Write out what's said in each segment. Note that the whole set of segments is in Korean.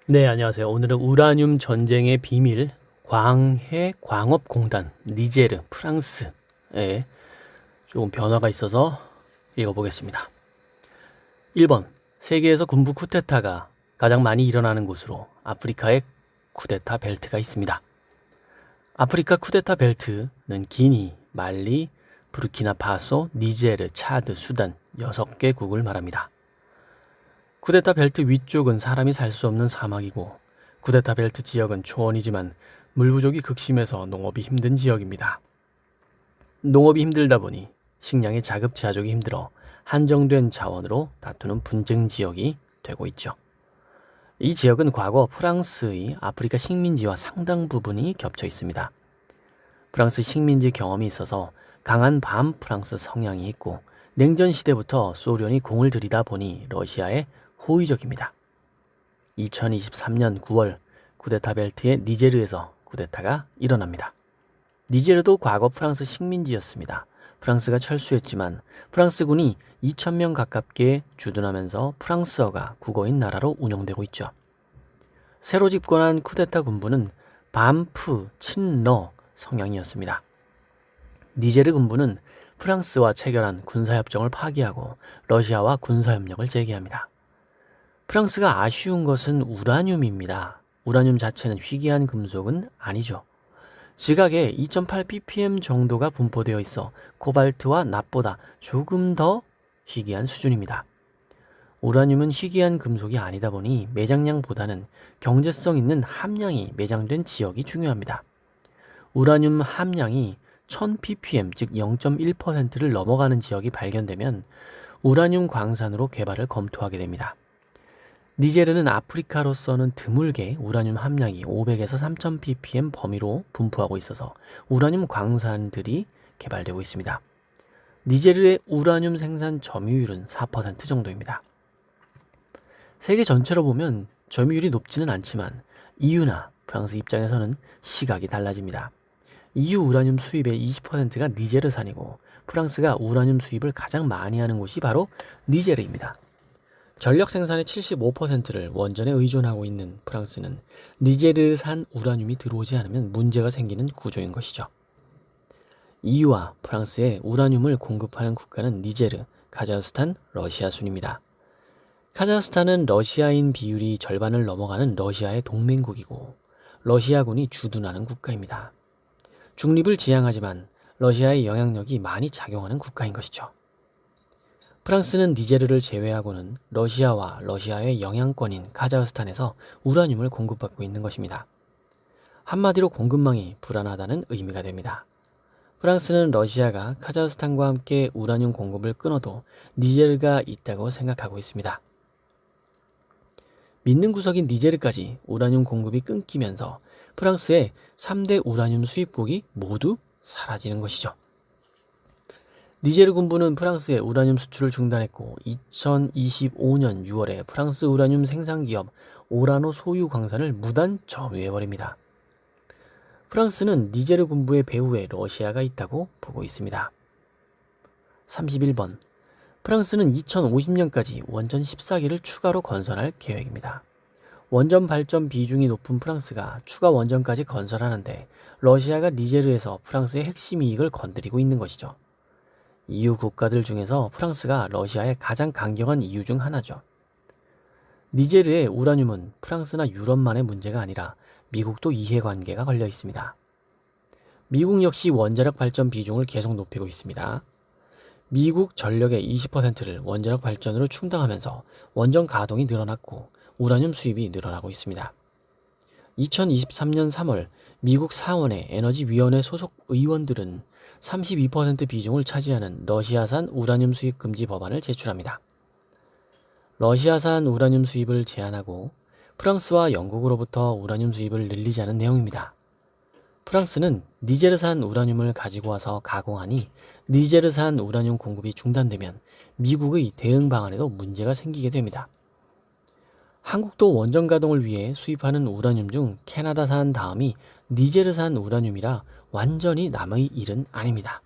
네, 안녕하세요. 오늘은 우라늄 전쟁의 비밀, 광해 광업공단, 니제르, 프랑스에 조금 변화가 있어서 읽어보겠습니다. 1번, 세계에서 군부 쿠데타가 가장 많이 일어나는 곳으로 아프리카의 쿠데타 벨트가 있습니다. 아프리카 쿠데타 벨트는 기니, 말리, 부르키나파소, 니제르, 차드, 수단 6개국을 말합니다. 쿠데타 벨트 위쪽은 사람이 살 수 없는 사막이고 쿠데타 벨트 지역은 초원이지만 물 부족이 극심해서 농업이 힘든 지역입니다. 농업이 힘들다 보니 식량의 자급자족이 힘들어 한정된 자원으로 다투는 분쟁 지역이 되고 있죠. 이 지역은 과거 프랑스의 아프리카 식민지와 상당 부분이 겹쳐 있습니다. 프랑스 식민지 경험이 있어서 강한 반프랑스 성향이 있고 냉전 시대부터 소련이 공을 들이다 보니 러시아의 호의적입니다. 2023년 9월 쿠데타 벨트의 니제르에서 쿠데타가 일어납니다. 니제르도 과거 프랑스 식민지였습니다. 프랑스가 철수했지만 프랑스군이 2,000명 가깝게 주둔하면서 프랑스어가 국어인 나라로 운영되고 있죠. 새로 집권한 쿠데타 군부는 반프, 친러 성향이었습니다. 니제르 군부는 프랑스와 체결한 군사협정을 파기하고 러시아와 군사협력을 재개합니다. 프랑스가 아쉬운 것은 우라늄입니다. 우라늄 자체는 희귀한 금속은 아니죠. 지각에 2.8 ppm 정도가 분포되어 있어 코발트와 납보다 조금 더 희귀한 수준입니다. 우라늄은 희귀한 금속이 아니다 보니 매장량보다는 경제성 있는 함량이 매장된 지역이 중요합니다. 우라늄 함량이 1000 ppm 즉 0.1%를 넘어가는 지역이 발견되면 우라늄 광산으로 개발을 검토하게 됩니다. 니제르는 아프리카로서는 드물게 우라늄 함량이 500에서 3000 ppm 범위로 분포하고 있어서 우라늄 광산들이 개발되고 있습니다. 니제르의 우라늄 생산 점유율은 4% 정도입니다. 세계 전체로 보면 점유율이 높지는 않지만 EU나 프랑스 입장에서는 시각이 달라집니다. EU 우라늄 수입의 20%가 니제르산이고 프랑스가 우라늄 수입을 가장 많이 하는 곳이 바로 니제르입니다. 전력 생산의 75%를 원전에 의존하고 있는 프랑스는 니제르산 우라늄이 들어오지 않으면 문제가 생기는 구조인 것이죠. EU와 프랑스에 우라늄을 공급하는 국가는 니제르, 카자흐스탄, 러시아 순입니다. 카자흐스탄은 러시아인 비율이 절반을 넘어가는 러시아의 동맹국이고 러시아군이 주둔하는 국가입니다. 중립을 지향하지만 러시아의 영향력이 많이 작용하는 국가인 것이죠. 프랑스는 니제르를 제외하고는 러시아와 러시아의 영향권인 카자흐스탄에서 우라늄을 공급받고 있는 것입니다. 한마디로 공급망이 불안하다는 의미가 됩니다. 프랑스는 러시아가 카자흐스탄과 함께 우라늄 공급을 끊어도 니제르가 있다고 생각하고 있습니다. 믿는 구석인 니제르까지 우라늄 공급이 끊기면서 프랑스의 3대 우라늄 수입국이 모두 사라지는 것이죠. 니제르 군부는 프랑스의 우라늄 수출을 중단했고 2025년 6월에 프랑스 우라늄 생산기업 오라노 소유 광산을 무단 점유해버립니다. 프랑스는 니제르 군부의 배후에 러시아가 있다고 보고 있습니다. 31번. 프랑스는 2050년까지 원전 14기를 추가로 건설할 계획입니다. 원전 발전 비중이 높은 프랑스가 추가 원전까지 건설하는데 러시아가 니제르에서 프랑스의 핵심 이익을 건드리고 있는 것이죠. EU 국가들 중에서 프랑스가 러시아의 가장 강경한 이유 중 하나죠. 니제르의 우라늄은 프랑스나 유럽만의 문제가 아니라 미국도 이해관계가 걸려 있습니다. 미국 역시 원자력 발전 비중을 계속 높이고 있습니다. 미국 전력의 20%를 원자력 발전으로 충당하면서 원전 가동이 늘어났고 우라늄 수입이 늘어나고 있습니다. 2023년 3월 미국 상원의 에너지위원회 소속 의원들은 32% 비중을 차지하는 러시아산 우라늄 수입 금지 법안을 제출합니다. 러시아산 우라늄 수입을 제한하고 프랑스와 영국으로부터 우라늄 수입을 늘리자는 내용입니다. 프랑스는 니제르산 우라늄을 가지고 와서 가공하니 니제르산 우라늄 공급이 중단되면 미국의 대응 방안에도 문제가 생기게 됩니다. 한국도 원전 가동을 위해 수입하는 우라늄 중 캐나다산 다음이 니제르산 우라늄이라 완전히 남의 일은 아닙니다.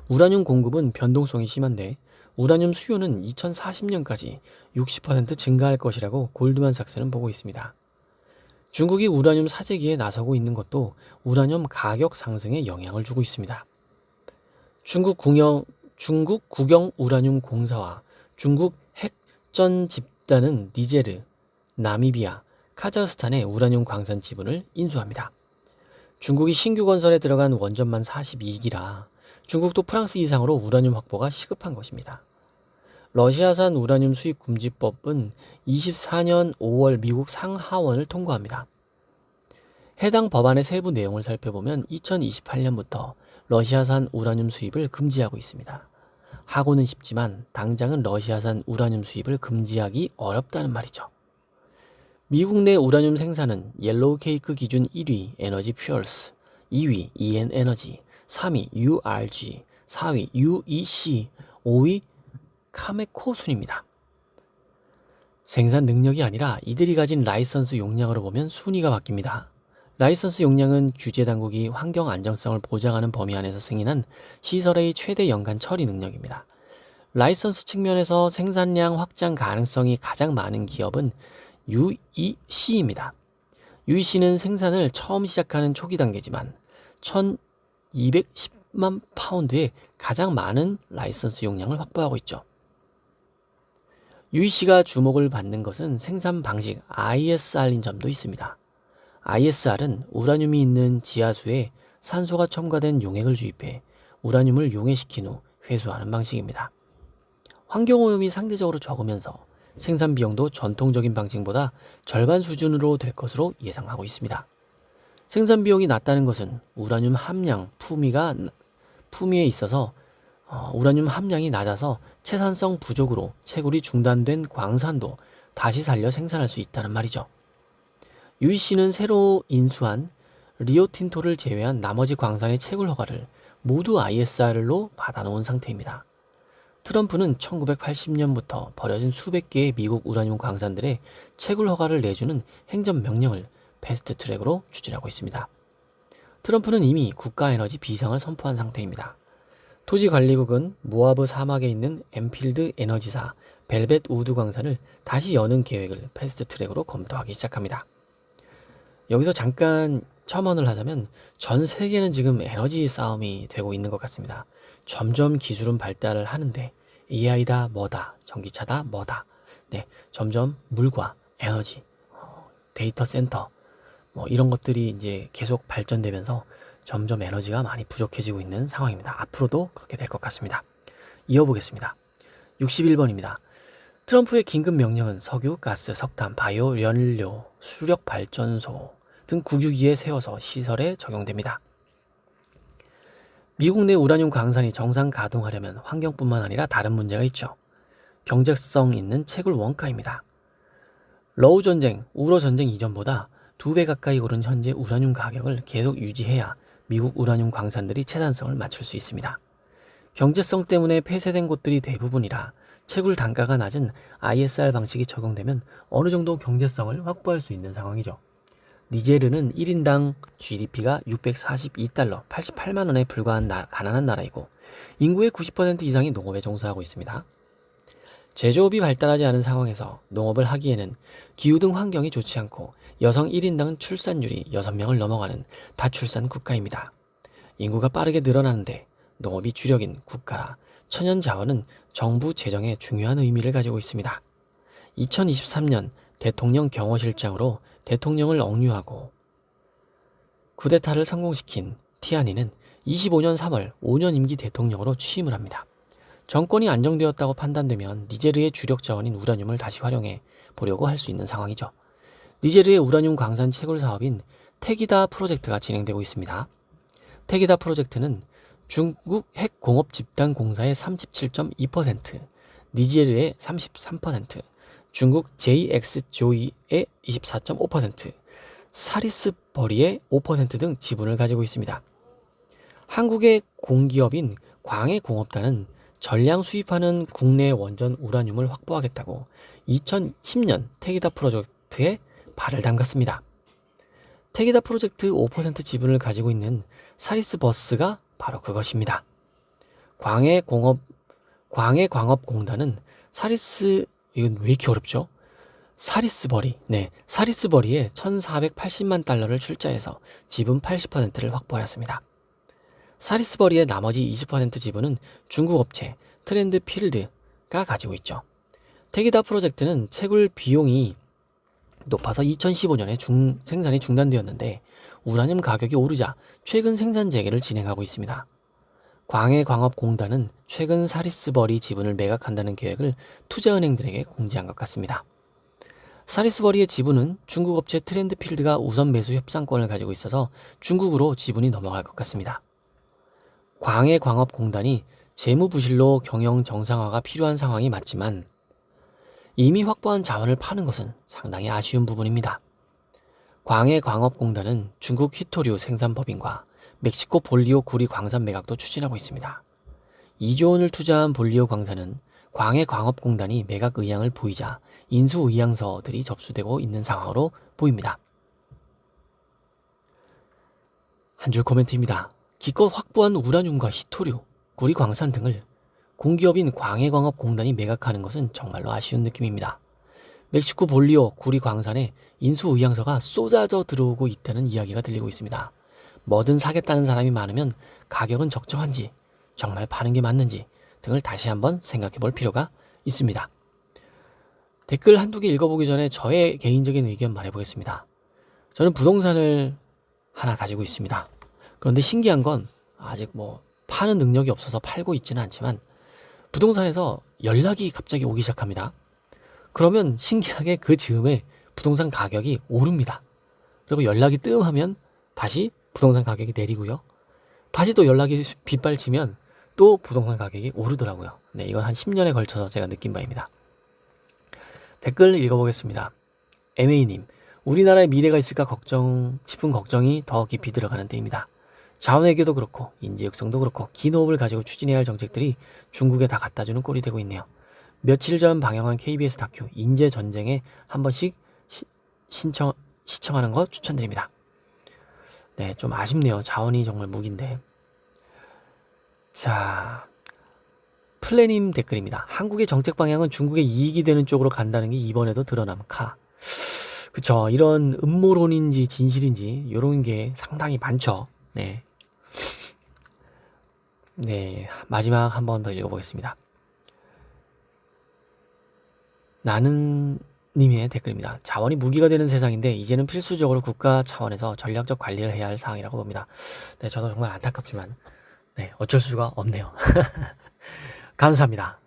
우라늄 공급은 변동성이 심한데 우라늄 수요는 2040년까지 60% 증가할 것이라고 골드만삭스는 보고 있습니다. 중국이 우라늄 사재기에 나서고 있는 것도 우라늄 가격 상승에 영향을 주고 있습니다. 중국 국영 우라늄 공사와 중국 핵전 집단은 니제르, 나미비아, 카자흐스탄의 우라늄 광산 지분을 인수합니다. 중국이 신규 건설에 들어간 원전만 42기라 중국도 프랑스 이상으로 우라늄 확보가 시급한 것입니다. 러시아산 우라늄 수입 금지법은 24년 5월 미국 상하원을 통과합니다. 해당 법안의 세부 내용을 살펴보면 2028년부터 러시아산 우라늄 수입을 금지하고 있습니다. 하고는 싶지만 당장은 러시아산 우라늄 수입을 금지하기 어렵다는 말이죠. 미국 내 우라늄 생산은 옐로우 케이크 기준 1위 에너지 퓨얼스, 2위 EN 에너지, 3위 URG, 4위 UEC, 5위 카메코 순입니다. 생산 능력이 아니라 이들이 가진 라이선스 용량으로 보면 순위가 바뀝니다. 라이선스 용량은 규제 당국이 환경 안정성을 보장하는 범위 안에서 승인한 시설의 최대 연간 처리 능력입니다. 라이선스 측면에서 생산량 확장 가능성이 가장 많은 기업은 UEC입니다. UEC는 생산을 처음 시작하는 초기 단계지만 1210만 파운드의 가장 많은 라이선스 용량을 확보하고 있죠. UEC가 주목을 받는 것은 생산 방식 ISR인 점도 있습니다. ISR은 우라늄이 있는 지하수에 산소가 첨가된 용액을 주입해 우라늄을 용해시킨 후 회수하는 방식입니다. 환경오염이 상대적으로 적으면서 생산 비용도 전통적인 방식보다 절반 수준으로 될 것으로 예상하고 있습니다. 생산 비용이 낮다는 것은 우라늄 함량, 품위에 있어서 우라늄 함량이 낮아서 채산성 부족으로 채굴이 중단된 광산도 다시 살려 생산할 수 있다는 말이죠. UEC는 새로 인수한 리오틴토를 제외한 나머지 광산의 채굴 허가를 모두 ISR로 받아놓은 상태입니다. 트럼프는 1980년부터 버려진 수백 개의 미국 우라늄 광산들의 채굴 허가를 내주는 행정명령을 패스트 트랙으로 추진하고 있습니다. 트럼프는 이미 국가에너지 비상을 선포한 상태입니다. 토지관리국은 모아브 사막에 있는 엠필드 에너지사 벨벳 우드 광산을 다시 여는 계획을 패스트 트랙으로 검토하기 시작합니다. 여기서 잠깐 첨언을 하자면 전 세계는 지금 에너지 싸움이 되고 있는 것 같습니다. 점점 기술은 발달을 하는데 AI다 뭐다 전기차다 뭐다 점점 물과 에너지 데이터 센터 이런 것들이 이제 계속 발전되면서 점점 에너지가 많이 부족해지고 있는 상황입니다. 앞으로도 그렇게 될 것 같습니다. 이어보겠습니다. 61번입니다. 트럼프의 긴급 명령은 석유, 가스, 석탄, 바이오 연료, 수력 발전소 등 국유기에 세워서 시설에 적용됩니다. 미국 내 우라늄 광산이 정상 가동하려면 환경뿐만 아니라 다른 문제가 있죠. 경제성 있는 채굴 원가입니다. 러우 전쟁, 우러 전쟁 이전보다 2배 가까이 오른 현재 우라늄 가격을 계속 유지해야 미국 우라늄 광산들이 채산성을 맞출 수 있습니다. 경제성 때문에 폐쇄된 곳들이 대부분이라 채굴 단가가 낮은 ISR 방식이 적용되면 어느 정도 경제성을 확보할 수 있는 상황이죠. 니제르는 1인당 GDP가 642달러, 88만 원에 불과한 가난한 나라이고 인구의 90% 이상이 농업에 종사하고 있습니다. 제조업이 발달하지 않은 상황에서 농업을 하기에는 기후 등 환경이 좋지 않고 여성 1인당 출산율이 6명을 넘어가는 다출산 국가입니다. 인구가 빠르게 늘어나는데 농업이 주력인 국가라 천연 자원은 정부 재정에 중요한 의미를 가지고 있습니다. 2023년 대통령 경호실장으로 대통령을 억류하고 쿠데타를 성공시킨 티아니는 25년 3월 5년 임기 대통령으로 취임을 합니다. 정권이 안정되었다고 판단되면 니제르의 주력 자원인 우라늄을 다시 활용해 보려고 할 수 있는 상황이죠. 니제르의 우라늄 광산 채굴 사업인 테기다 프로젝트가 진행되고 있습니다. 테기다 프로젝트는 중국 핵공업집단공사의 37.2%, 니제르의 33%, 중국 JX조이의 24.5%, 사리스버리의 5% 등 지분을 가지고 있습니다. 한국의 공기업인 광해공업단은 전량 수입하는 국내 원전 우라늄을 확보하겠다고 2010년 테기다 프로젝트에 발을 담갔습니다. 테기다 프로젝트 5% 지분을 가지고 있는 사리스버스가 바로 그것입니다. 광해광업공단은 이건 왜 이렇게 어렵죠? 사리스버리에 1,480만 달러를 출자해서 지분 80%를 확보하였습니다. 사리스버리의 나머지 20% 지분은 중국 업체 트렌드필드가 가지고 있죠. 테기다 프로젝트는 채굴 비용이 높아서 2015년에 생산이 중단되었는데 우라늄 가격이 오르자 최근 생산 재개를 진행하고 있습니다. 광해광업공단은 최근 사리스버리 지분을 매각한다는 계획을 투자은행들에게 공지한 것 같습니다. 사리스버리의 지분은 중국 업체 트렌드필드가 우선 매수 협상권을 가지고 있어서 중국으로 지분이 넘어갈 것 같습니다. 광해광업공단이 재무부실로 경영 정상화가 필요한 상황이 맞지만 이미 확보한 자원을 파는 것은 상당히 아쉬운 부분입니다. 광해광업공단은 중국 히토류 생산법인과 멕시코 볼리오 구리 광산 매각도 추진하고 있습니다. 2조 원을 투자한 볼리오 광산은 광해광업공단이 매각 의향을 보이자 인수 의향서들이 접수되고 있는 상황으로 보입니다. 한 줄 코멘트입니다. 기껏 확보한 우라늄과 히토류, 구리 광산 등을 공기업인 광해광업공단이 매각하는 것은 정말로 아쉬운 느낌입니다. 멕시코 볼리오 구리 광산에 인수 의향서가 쏟아져 들어오고 있다는 이야기가 들리고 있습니다. 뭐든 사겠다는 사람이 많으면 가격은 적정한지, 정말 파는 게 맞는지 등을 다시 한번 생각해 볼 필요가 있습니다. 댓글 한두 개 읽어보기 전에 저의 개인적인 의견 말해보겠습니다. 저는 부동산을 하나 가지고 있습니다. 그런데 신기한 건 아직 파는 능력이 없어서 팔고 있지는 않지만 부동산에서 연락이 갑자기 오기 시작합니다. 그러면 신기하게 그 즈음에 부동산 가격이 오릅니다. 그리고 연락이 뜸하면 다시 부동산 가격이 내리고요. 다시 또 연락이 빗발치면 또 부동산 가격이 오르더라고요. 네, 이건 한 10년에 걸쳐서 제가 느낀 바입니다. 댓글 읽어보겠습니다. MA님, 우리나라의 미래가 있을까 싶은 걱정이 더 깊이 들어가는 때입니다. 자원외교도 그렇고 인재 육성도 그렇고 긴 호흡을 가지고 추진해야 할 정책들이 중국에 다 갖다주는 꼴이 되고 있네요. 며칠 전 방영한 KBS 다큐 인재 전쟁에 한 번씩 시청하는 거 추천드립니다. 네, 좀 아쉽네요. 자원이 정말 무기인데. 자, 플래님 댓글입니다. 한국의 정책 방향은 중국에 이익이 되는 쪽으로 간다는 게 이번에도 드러남. 그쵸. 이런 음모론인지 진실인지 이런 게 상당히 많죠. 네. 네, 마지막 한 번 더 읽어보겠습니다. 나는 님의 댓글입니다. 자원이 무기가 되는 세상인데 이제는 필수적으로 국가 차원에서 전략적 관리를 해야 할 상황이라고 봅니다. 네, 저도 정말 안타깝지만 네, 어쩔 수가 없네요. 감사합니다.